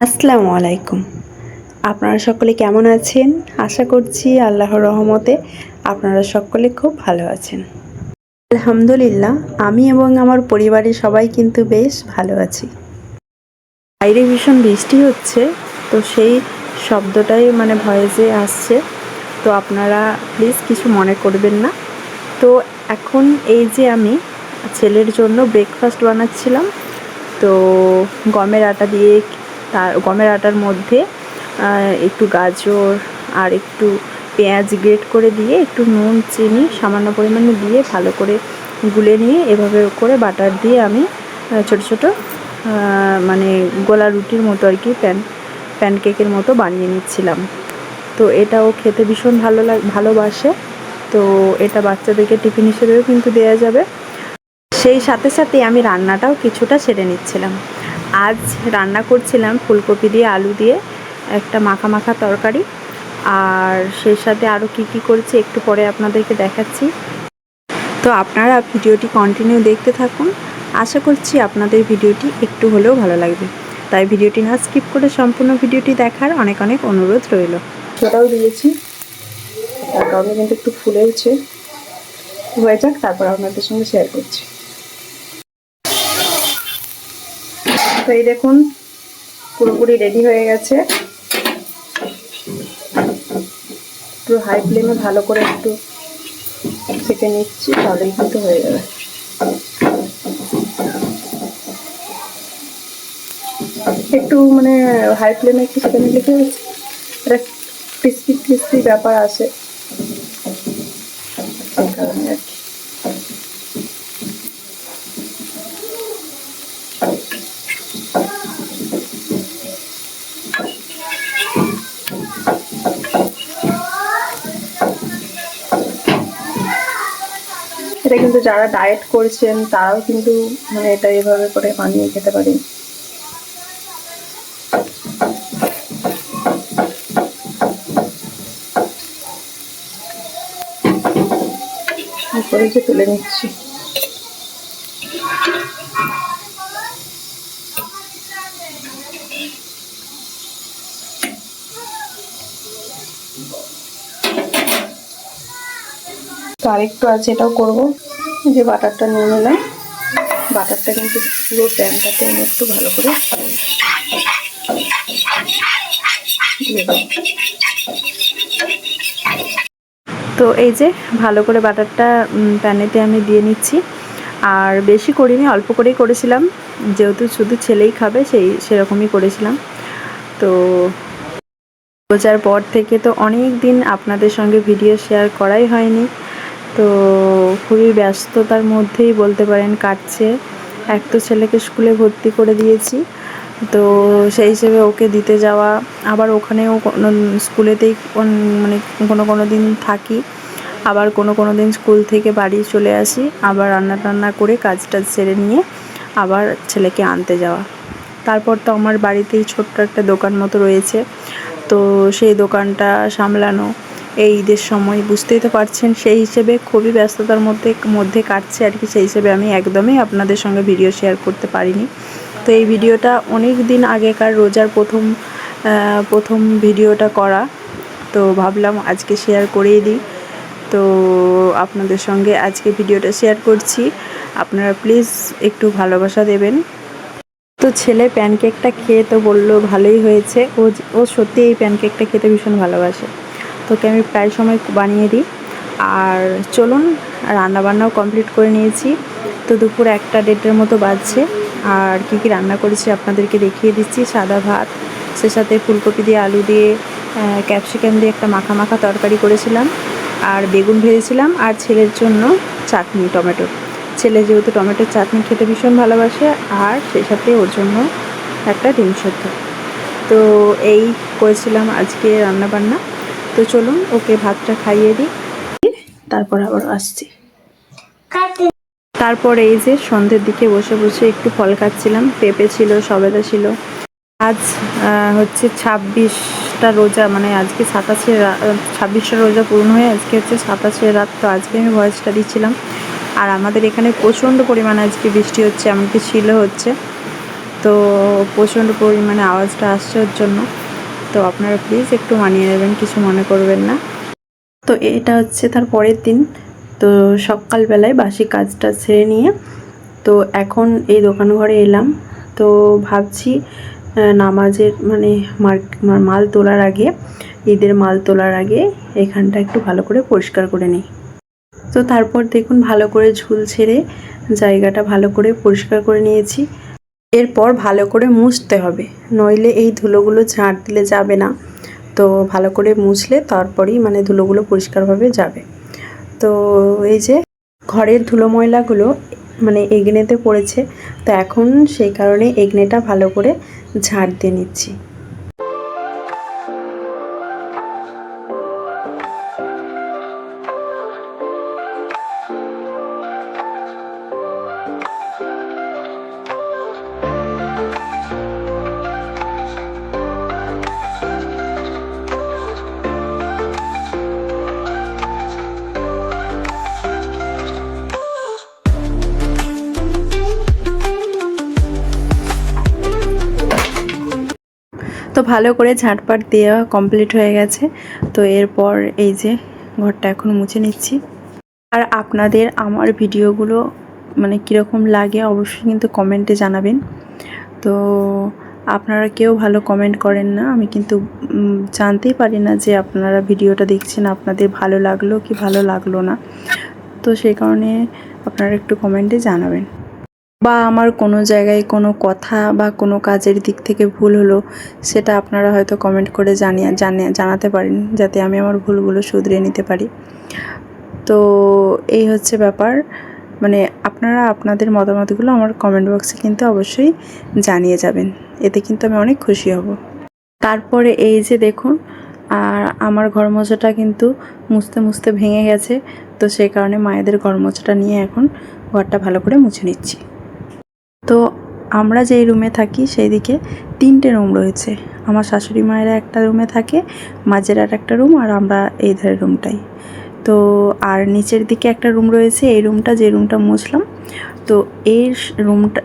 আসসালামু আলাইকুম। আপনারা সকলে কেমন আছেন? আশা করছি আল্লাহর রহমতে আপনারা সকলে খুব ভালো আছেন। আলহামদুলিল্লাহ, আমি এবং আমার পরিবারের সবাই কিন্তু বেশ ভালো আছি। বাইরে ভীষণ বৃষ্টি হচ্ছে, তো সেই শব্দটাই ভয়েসে আসছে। তো আপনারা প্লিজ কিছু মনে করবেন না। তো এখন এই যে আমি ছেলের জন্য ব্রেকফাস্ট বানাচ্ছিলাম। তো গমের আটা দিয়ে গমের আটার মধ্যে একটু গাজর আর একটু পেঁয়াজ গ্রেট করে দিয়ে একটু নুন চিনি সামান্য পরিমাণে দিয়ে ভালো করে গুলে নিয়ে এভাবে করে বাটার দিয়ে আমি ছোট ছোট গোলা রুটির মতো আর কি প্যানকেকের মতো বানিয়ে নিচ্ছিলাম। তো এটাও খেতে ভীষণ ভালোবাসে। তো এটা বাচ্চাদেরকে টিফিন হিসেবেও কিন্তু দেওয়া যাবে। সেই সাথে সাথে আমি রান্নাটাও কিছুটা সেরে নিচ্ছিলাম। আজ রান্না করছিলাম ফুলকপি দিয়ে আলু দিয়ে একটা মাখা মাখা তরকারি। আর সেই সাথে আরও কী করেছি একটু পরে আপনাদেরকে দেখাচ্ছি। তো আপনারা ভিডিওটি কন্টিনিউ দেখতে থাকুন। আশা করছি আপনাদের ভিডিওটি একটু হলেও ভালো লাগবে। তাই ভিডিওটি না স্কিপ করে সম্পূর্ণ ভিডিওটি দেখার অনেক অনেক অনুরোধ রইল। সেটাও দিয়েছি, তার কারণে কিন্তু একটু ফুলেওছে। হয়ে যাক, তারপর আপনাদের সঙ্গে শেয়ার করছি। তো এই দেখুন পুরোপুরি রেডি হয়ে গেছে। পুরো হাই ফ্লেমে ভালো করে একটু সেঁকে নিচ্ছি, তাহলেই কিন্তু হয়ে যাবে। একটু হাই ফ্লেমে একটু সেঁকে নিলে কি একটা ক্রিস্পি ক্রিস্পি ব্যাপার আসে, সেই কারণে আর কি। এটা কিন্তু যারা ডায়েট করছেন তারাও কিন্তু এটা এভাবে করে বানিয়ে খেতে পারেন। করে যে তুলে নিচ্ছি। তো আরেকটু আছে, এটাও করবো। যে বাটারটা নিয়ে নিলাম, বাটারটা কিন্তু পুরো প্যানটাতে আমি একটু ভালো করে দিয়ে দেবো। তো এই যে ভালো করে বাটারটা প্যানেতে আমি দিয়ে নিচ্ছি। আর বেশি করিনি, অল্প করেই করেছিলাম, যেহেতু শুধু ছেলেই খাবে সেরকমই করেছিলাম। তো রোজার পর থেকে তো অনেক দিন আপনাদের সঙ্গে ভিডিও শেয়ার করাই হয়নি। তো খুবই ব্যস্ততার মধ্যেই বলতে পারেন কাটছে। এক তো ছেলেকে স্কুলে ভর্তি করে দিয়েছি, তো সেই হিসেবে ওকে দিতে যাওয়া, আবার ওখানেও স্কুলেতেই কোনো দিন থাকি, আবার কোনো দিন স্কুল থেকে বাড়ি চলে আসি, আবার রান্না করে কাজটা সেরে নিয়ে আবার ছেলেকে আনতে যাওয়া। তারপর তো আমার বাড়িতেই ছোট্ট একটা দোকান মতো রয়েছে, তো সেই দোকানটা সামলানো এই ঈদের সময় বুঝতেই তো পারছেন, সেই হিসেবে খুবই ব্যস্ততার মধ্যে কাটছে আর কি। সেই হিসেবে আমি একদমই আপনাদের সঙ্গে ভিডিও শেয়ার করতে পারিনি। তো এই ভিডিওটা অনেক দিন আগেকার, রোজার প্রথম ভিডিওটা করা, তো ভাবলাম আজকে শেয়ার করেই দিই। তো আপনাদের সঙ্গে আজকে ভিডিওটা শেয়ার করছি, আপনারা প্লিজ একটু ভালোবাসা দেবেন। তো ছেলে প্যানকেকটা খেয়ে তো বললো ভালোই হয়েছে। ও সত্যি এই প্যানকেকটা খেতে ভীষণ ভালোবাসে, তোকে আমি প্রায় সময় বানিয়ে দিই। আর চলুন, রান্নাবান্নাও কমপ্লিট করে নিয়েছি। তো দুপুর 1-1:30 মতো বাজছে। আর কি রান্না করেছি আপনাদেরকে দেখিয়ে দিচ্ছি। সাদা ভাত, সে সাথে ফুলকপি দিয়ে আলু দিয়ে ক্যাপসিকাম দিয়ে একটা মাখা মাখা তরকারি করেছিলাম, আর বেগুন ভেজেছিলাম, আর ছেলের জন্য চাটনি, টমেটোর। ছেলে যেহেতু টমেটোর চাটনি খেতে ভীষণ ভালোবাসে, আর সেই সাথে ওর জন্য একটা ডিম সেদ্ধ। তো এই করেছিলাম আজকে রান্নাবান্না। তো চলুন ওকে ভাতটা খাইয়ে দিই, তারপর আবার আসছি। তারপর এই যে সন্ধ্যের দিকে বসে বসে একটু ফল খাচ্ছিলাম। পেঁপে ছিল, সবেদা ছিল। আজ হচ্ছে 26টা রোজা, আজকে 26টা রোজা পূর্ণ হয়ে আজকে হচ্ছে 27 রাত। তো আজকে আমি ভয়েসটা দিচ্ছিলাম। আর আমাদের এখানে প্রচণ্ড পরিমাণে আজকে বৃষ্টি হচ্ছে, এমনকি ছিল হচ্ছে। তো তো প্রচণ্ড পরিমাণে আওয়াজটা আসছে ওর জন্য, তো আপনারা প্লিজ একটু মানিয়ে নেবেন, কিছু মনে করবেন না। তো এটা হচ্ছে তার পরের দিন। তো সকালবেলায় বাসি কাজটা সেরে নিয়ে তো এখন এই দোকান ঘরে এলাম। তো ভাবছি নামাজের মানে মাল তোলার আগে, ঈদের মাল তোলার আগে এখানটা একটু ভালো করে পরিষ্কার করে নিই। তো তারপর দেখুন ভালো করে ঝুল ছেড়ে জায়গাটা ভালো করে পরিষ্কার করে নিয়েছি। এরপর ভালো করে মুছতে হবে, নইলে এই ধুলোগুলো ঝাড় দিলে যাবে না। তো ভালো করে মুছলে তারপরেই মানে ধুলোগুলো পরিষ্কারভাবে যাবে। তো এই যে ঘরের ধুলো ময়লাগুলো মানে এগনেতে পড়েছে, তো এখন সেই কারণে এগনেটা ভালো করে ঝাড় দিয়ে নিচ্ছি। তো ভালো করে ঝাঁটপাট দেওয়া কমপ্লিট হয়ে গেছে। তো এরপর এই যে ঘরটা এখন মুছে নিচ্ছি। আর আপনাদের আমার ভিডিওগুলো মানে কীরকম লাগে অবশ্যই কিন্তু কমেন্টে জানাবেন। তো আপনারা কেউ ভালো কমেন্ট করেন না, আমি কিন্তু জানতেই পারি না যে আপনারা ভিডিওটা দেখছেন আপনাদের ভালো লাগলো কি ভালো লাগলো না। তো সেই কারণে আপনারা একটু কমেন্টে জানাবেন, বা আমার কোনো জায়গায় কোনো কথা বা কোনো কাজের দিক থেকে ভুল হলো সেটা আপনারা হয়তো কমেন্ট করে জানাতে পারেন, যাতে আমি আমার ভুলগুলো শুধরে নিতে পারি। তো এই হচ্ছে ব্যাপার, মানে আপনারা আপনাদের মতামতগুলো আমার কমেন্ট বক্সে কিন্তু অবশ্যই জানিয়ে যাবেন, এতে কিন্তু আমি অনেক খুশি হব। তারপরে এই যে দেখুন, আর আমার ঘর মোছাটা কিন্তু মুছতে মুছতে ভেঙে গেছে। তো সেই কারণে মায়েদের ঘর মোছাটা নিয়ে এখন ঘরটা ভালো করে মুছে নিচ্ছি। তো আমরা যেই রুমে থাকি সেই দিকে 3টে রুম রয়েছে। আমার শাশুড়ি মায়েরা একটা রুমে থাকে, মাঝের আর একটা রুম, আর আমরা এই ধারের রুমটাই। তো আর নিচের দিকে একটা রুম রয়েছে, এই রুমটা যে রুমটা মুছলাম। তো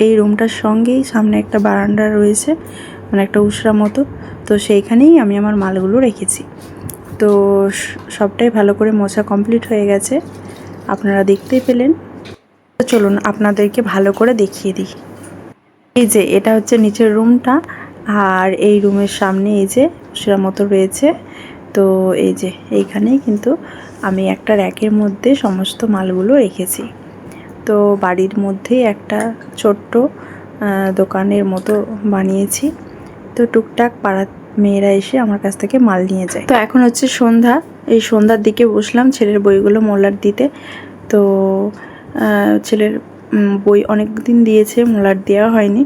এই রুমটার সঙ্গেই সামনে একটা বারান্দা রয়েছে, মানে একটা উশরা মতো। তো সেইখানেই আমি আমার মালগুলো রেখেছি। তো সবটাই ভালো করে মোছা কমপ্লিট হয়ে গেছে, আপনারা দেখতেই পেলেন। তো চলুন আপনাদেরকে ভালো করে দেখিয়ে দিই। এই যে এটা হচ্ছে নিচের রুমটা, আর এই রুমের সামনে এই যে উশরা মতো রয়েছে। তো এই যে এইখানেই কিন্তু আমি একটা র্যাকের মধ্যে সমস্ত মালগুলো রেখেছি। তো বাড়ির মধ্যেই একটা ছোট্ট দোকানের মতো বানিয়েছি। তো টুকটাক পাড়ার মেয়েরা এসে আমার কাছ থেকে মাল নিয়ে যায়। তো এখন হচ্ছে সন্ধ্যা, এই সন্ধ্যার দিকে বসলাম ছেলের বইগুলো মোলার দিতে। তো ছেলের বই অনেক দিন দিয়েছে, মোলার দেওয়া হয়নি।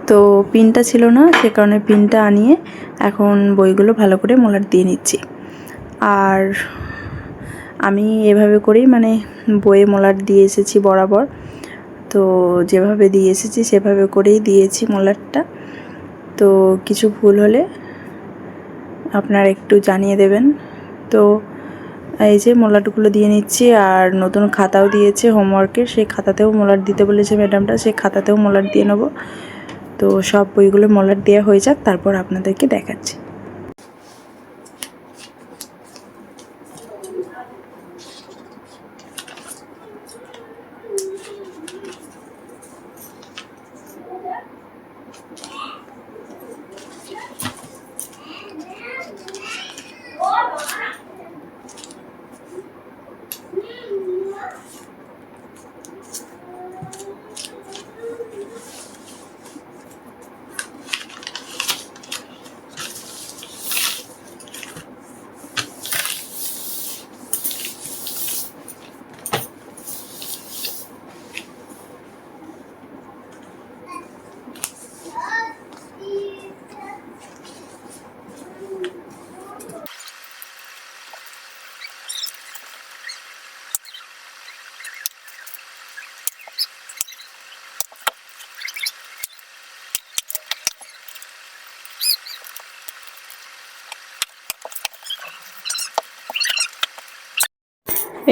তো পিনটা ছিল না, সে কারণে পিনটা আনিয়ে এখন বইগুলো ভালো করে মোলার দিয়ে নিচ্ছি। আর আমি এভাবে করেই মানে বইয়ে মোলার দিয়ে এসেছি বরাবর। তো যেভাবে দিয়ে এসেছি সেভাবে করেই দিয়েছি মোলারটা। তো কিছু ভুল হলে আপনারা একটু জানিয়ে দেবেন। তো এই যে মোলারগুলো দিয়ে নিচ্ছি, আর নতুন খাতাও দিয়েছে হোমওয়ার্কের, সেই খাতাতেও মোলার দিতে বলেছে ম্যাডামটা, সেই খাতাতেও মোলার দিয়ে নেব। তো সব বইগুলো মোলার দেওয়া হয়ে যাক, তারপর আপনাদেরকে দেখাচ্ছি।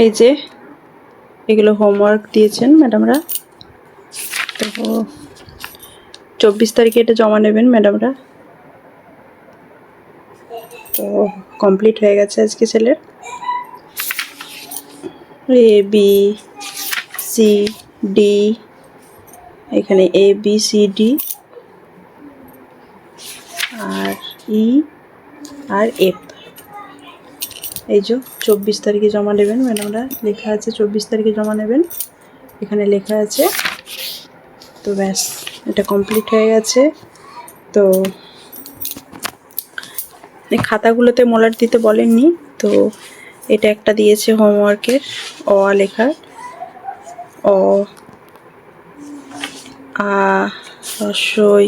এই যে এগুলো হোমওয়ার্ক দিয়েছেন ম্যাডামরা। তো 24 তারিখে এটা জমা নেবেন ম্যাডামরা। তো কমপ্লিট হয়ে গেছে আজকে ছেলের। এ বি সি ডি, এখানে A B C D R E R F. এই যে 24 তারিখে জমা নেবেন ম্যাডামরা, লেখা আছে 24 তারিখে জমা নেবেন, এখানে লেখা আছে। তো ব্যাস, এটা কমপ্লিট হয়ে গেছে। তো এই খাতাগুলোতে মলাট দিতে বলেননি, তো এটা একটা দিয়েছে হোমওয়ার্কের, অ লেখার, অ আ হ্রস্বই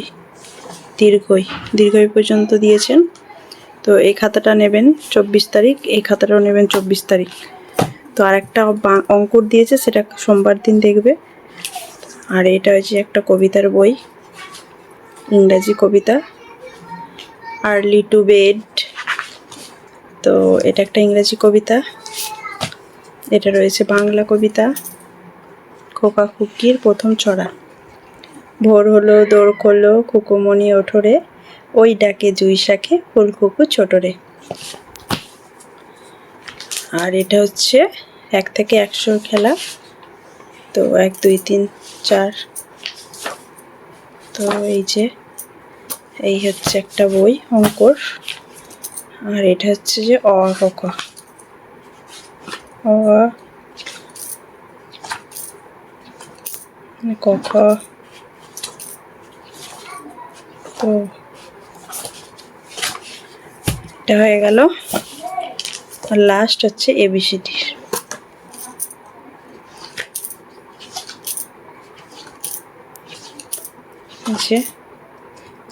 দীর্ঘই পর্যন্ত দিয়েছেন। তো এই খাতাটা নেবেন 24 তারিখ, এই খাতাটাও নেবেন 24 তারিখ। তো আর একটা অঙ্কুর দিয়েছে, সেটা সোমবার দিন দেখবে। আর এটা হচ্ছে একটা কবিতার বই, ইংরাজি কবিতা, আর্লি টু বেড। তো এটা একটা ইংরাজি কবিতা। এটা রয়েছে বাংলা কবিতা, খোকা খুকির প্রথম ছড়া। ভোর হলো দোর খোলো খুকুমণি ওঠরে, ওই ডাকে জুই শাকে ফুলকুকু ছোটরে। আর এটা হচ্ছে 1 থেকে 100 খেলা। তো 1 2 3 4। তো এই হচ্ছে একটা বই অঙ্কর। আর এটা হচ্ছে যে অ ক খ, অ ক খ। তো এটা হয়ে গেল। আর লাস্ট হচ্ছে এবিসিডি।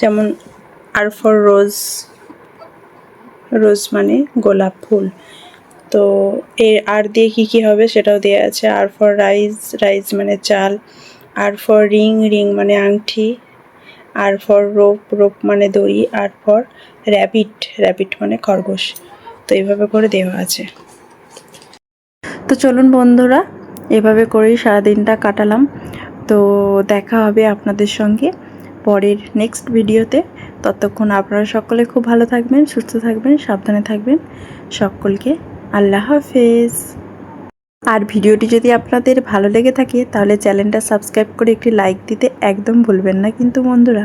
যেমন আর ফর রোজ, রোজ মানে গোলাপ ফুল। তো এর আর দিয়ে কি হবে সেটাও দেওয়া আছে। আর ফর রাইস, রাইস মানে চাল। আর ফর রিং, রিং মানে আংটি। আর ফর রোপ, রোপ মানে দড়ি। আর ফর র্যাবিট, র্যাবিট মানে খরগোশ। তো এইভাবে করে দেওয়া আছে। তো চলুন বন্ধুরা, এভাবে করেই সারাদিনটা কাটালাম। তো দেখা হবে আপনাদের সঙ্গে পরের নেক্সট ভিডিওতে। ততক্ষণ আপনারা সকলে খুব ভালো থাকবেন, সুস্থ থাকবেন, সাবধানে থাকবেন। সকলকে আল্লাহ হাফেজ। আর ভিডিওটি যদি আপনাদের ভালো লেগে থাকে তাহলে চ্যানেলটা সাবস্ক্রাইব করে একটি লাইক দিতে একদম ভুলবেন না কিন্তু বন্ধুরা।